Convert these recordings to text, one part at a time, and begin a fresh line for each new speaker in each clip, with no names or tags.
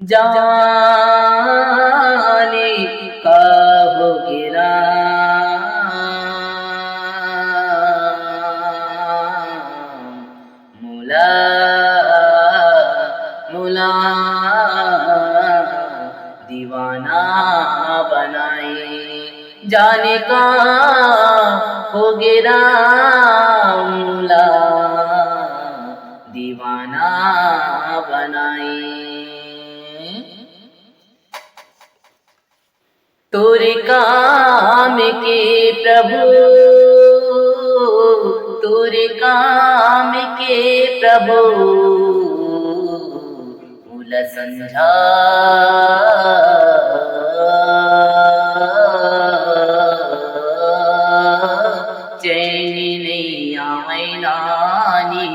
जाने कब गिरा मुला मुला दीवाना बनाए। जाने का हो गिरा मुला दीवाना बनाए। तोरे काम के प्रभु, तोरे काम के प्रभु मूल संझा चैनी नहीं आवे नानी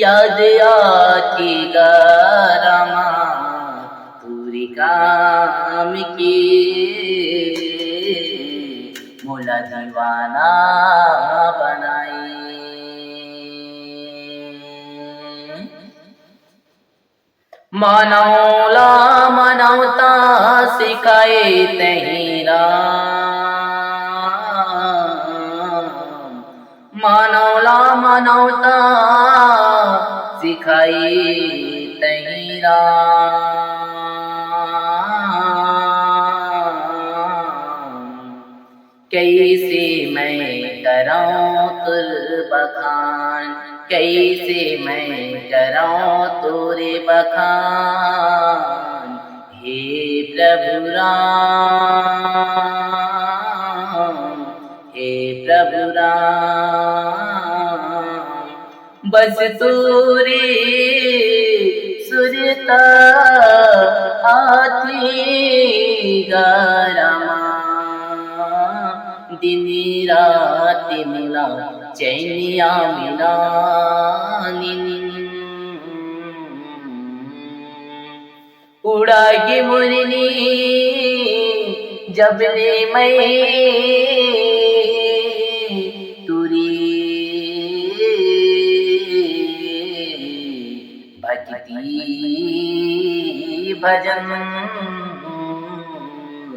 याद आती गरमा तोरे काम के मोला दीवाना बनाए। मनौला मनौता सिखाए तहिरा, मनौला मनौता सिखाए तहिरा। कैसे मैं कराऊं तुर बखान, कैसे मैं कराऊं तोरे बखान। हे प्रभु राम, हे प्रभु राम, बस तोरे सुरता आती गरमा दिन रात मिला चैनिया मिला उड़ागी मुरली जबले मैं तुरी भक्ति भजन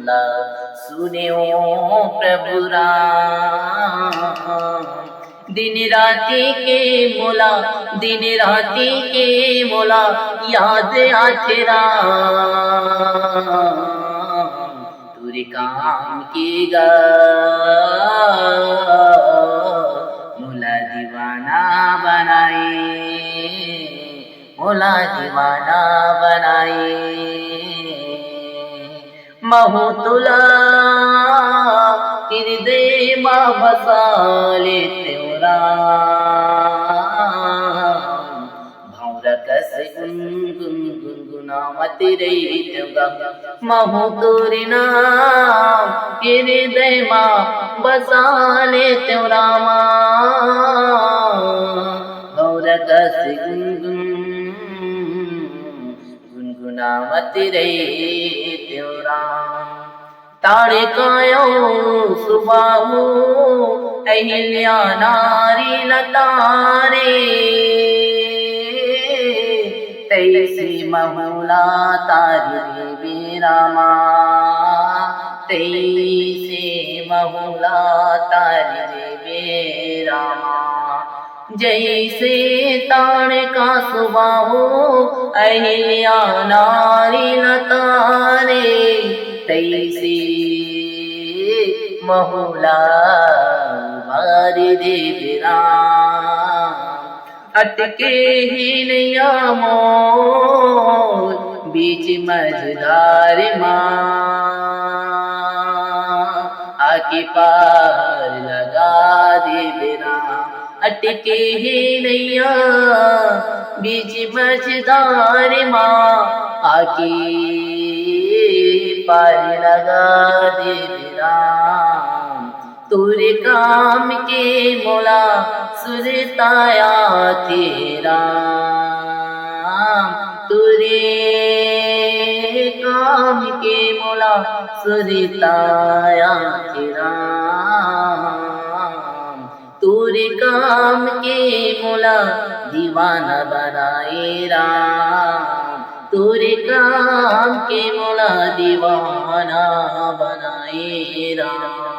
ला सुनियो प्रभु राम। दिन राती के मोला, दिन राती के मोला याद आते राम। तुरे काम की गा मोला दीवाना बनाए, मोला दीवाना बनाए। महु तुला हृदय माँ बसा ले त्योरा भौरा कस गुनगुन गुनगुनावती रही त्योगा। महु तोरे नाम हृदय माँ बसा ले त्योरा भौरा कस गुनगुनावती रही त्योरा। तारे कायो सुबाहु अहिल्या नारी लतारे तैसी महुला तारी देवी रामा, तैसी महुला तारी देवी रामा। जैसे ताड़ का सुबाहु अहिल्या नारी लतारे तैसे महुला मारी देवी राम। अटके ही नैया मोर बीच मझधार माँ आके पार लगा देवी राम। अटके ही नैया बीच मझधार माँ आके पार लगा देवी राम। तोरे काम के मोला सुरताया तेरा, तोरे काम के मोला सुरताया तेरा। तोरे काम के मोला दीवाना बनाए राम, तेरे काम के मौला दीवाना बनाए राम।